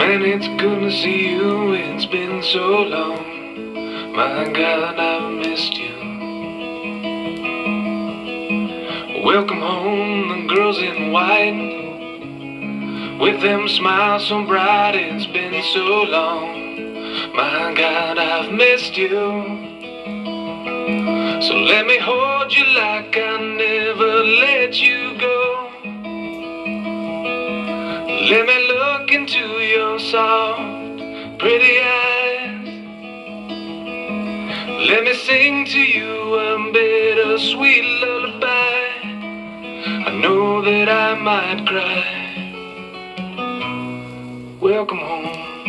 Man, it's good to see you, it's been so long. My God, I've missed you. Welcome home, the girls in white, with them smiles so bright, it's been so long. My God, I've missed you. So let me hold you like I never let you go. Let me look into your soft, pretty eyes. Let me sing to you a bittersweet lullaby. I know that I might cry. Welcome home.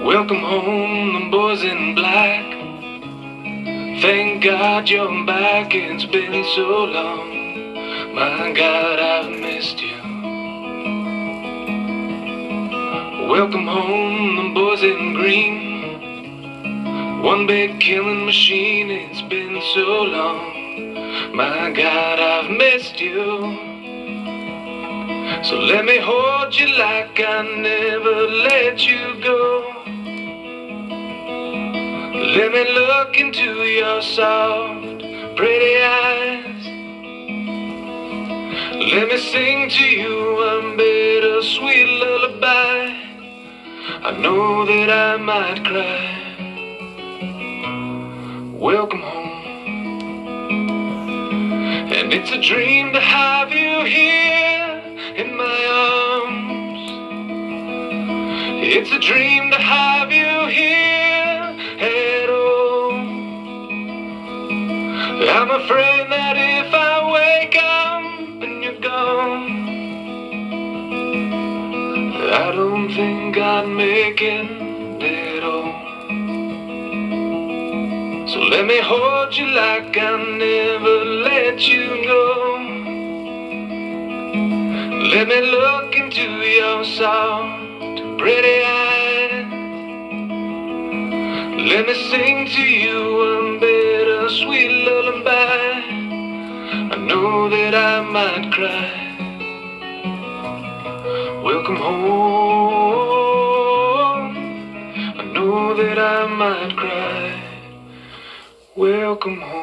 Welcome home, the boys in black. Thank God you're back, it's been so long. My God, I've missed you. Welcome home, the boys in green. One big killing machine, it's been so long. My God, I've missed you. So let me hold you like I never let you go. Let me look into your soft, pretty eyes. Let me sing to you a bittersweet lullaby. I know that I might cry. Welcome home. And it's a dream to have you here in my arms. It's a dream to have you here at all. I'm afraid that if I wake up and you're gone, I don't think I'd make it at all. So let me hold you like I never let you go. Let me look into your soft, pretty eyes. Let me sing to you a bittersweet lullaby. I know that I might cry. Welcome home. I know that I might cry. Welcome home.